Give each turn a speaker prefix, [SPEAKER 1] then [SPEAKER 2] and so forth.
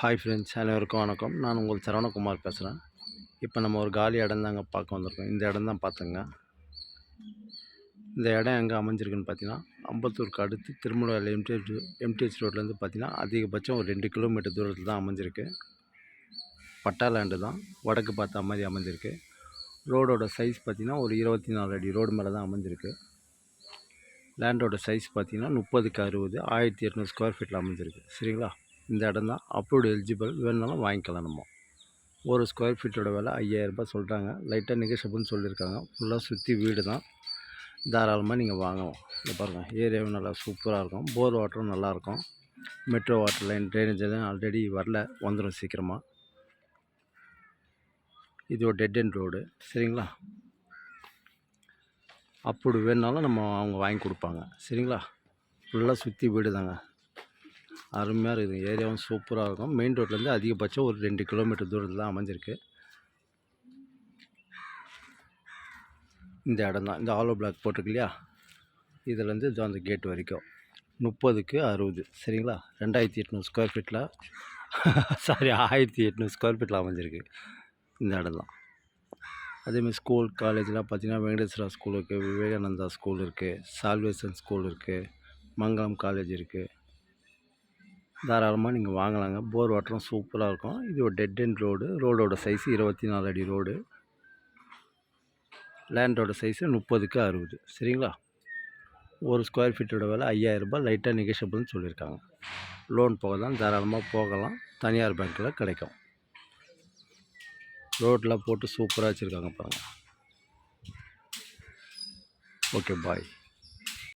[SPEAKER 1] Hi friends, அனைவருக்கும் வணக்கம். நான் உங்கள் சரவணகுமார் பேசுகிறேன். இப்போ நம்ம ஒரு காலி இடம் தாங்க பார்க்க வந்திருக்கோம். இந்த இடம் தான் பார்த்துங்க. இந்த இடம் எங்கே அமைஞ்சிருக்குன்னு பார்த்தீங்கன்னா, அம்பத்தூருக்கு அடுத்து திருமலைவாயில் எம்டிஹெச் ரோட்லேருந்து பார்த்தீங்கன்னா அதிகபட்சம் ஒரு 2 கிலோமீட்டர் தூரத்தில் தான் அமைஞ்சிருக்கு. பட்டா லேண்டு தான், வடக்கு பார்த்த மாதிரி அமைஞ்சிருக்கு. ரோடோட சைஸ் பார்த்திங்கன்னா ஒரு 24 அடி ரோடு மேலே தான் அமைஞ்சிருக்கு. லேண்டோட சைஸ் பார்த்திங்கன்னா 30க்கு 60, 1800 ஸ்கொயர் ஃபீட்டில் அமைஞ்சிருக்கு. சரிங்களா? இந்த இடம் தான் அப்ரூவ்டு எலிஜிபிள். வேணுனாலும் வாங்கிக்கலாம். நம்ம ஒரு ஸ்கொயர் ஃபீட்டோட விலை 5000 ரூபாய் சொல்கிறாங்க. லைட்டாக நெகோஷியபிள்னு சொல்லியிருக்காங்க. ஃபுல்லாக சுற்றி வீடு தான், தாராளமாக நீங்கள் வாங்கலாம். இங்கே பாருங்கள், ஏரியாவும் நல்லா சூப்பராக இருக்கும். போர் வாட்டரும் நல்லாயிருக்கும். மெட்ரோ வாட்டர் லைன், ட்ரைனேஜ் எல்லாம் ஆல்ரெடி வரல, வந்துடும் சீக்கிரமாக. இது ஒரு டெட் எண்ட் ரோடு. சரிங்களா? அப்படி வேணுனாலும் அவங்க வாங்கி கொடுப்பாங்க. சரிங்களா? ஃபுல்லாக சுற்றி வீடு தாங்க, அருமையாக இருக்குது. ஏரியாவும் சூப்பராக இருக்கும். மெயின் ரோட்லேருந்து அதிகபட்சம் ஒரு 2 கிலோமீட்டர் தூரத்தில் தான் அமைஞ்சிருக்கு. இந்த இடம் தான், இந்த ஆலோ பிளாக் போட்டிருக்கு இல்லையா, இதுலேருந்து இது அந்த கேட் வரைக்கும் 30க்கு 60. சரிங்களா? 2800 ஸ்கொயர் ஃபீட்டில் சாரி 1800 ஸ்கொயர் ஃபீட்டில் அமைஞ்சிருக்கு இந்த இடம் தான். அதேமாதிரி ஸ்கூல் காலேஜ்லாம் பார்த்திங்கன்னா வெங்கடேஸ்வரா ஸ்கூல் இருக்குது, விவேகானந்தா ஸ்கூல் இருக்குது, சால்வேஷன் ஸ்கூல் இருக்குது, மங்களம் காலேஜ் இருக்குது. தாராளமாக நீங்கள் வாங்கலாங்க. போர் வாட்டரும் சூப்பராக இருக்கும். இது ஒரு டெட் எண்ட் ரோடு. ரோடோட சைஸு 24 அடி ரோடு. லேண்டோட சைஸு 30க்கு 60. சரிங்களா? ஒரு ஸ்கொயர் ஃபீட்டோட விலை 5000 ரூபாய். லைட்டாக நெகோஷியபிள்னு சொல்லியிருக்காங்க. லோன் போக தான், தாராளமாக போகலாம். தனியார் பேங்க்கில் கிடைக்கும். ரோடெலாம் போட்டு சூப்பராக வச்சுருக்காங்க பாருங்கள். ஓகே, பாய்.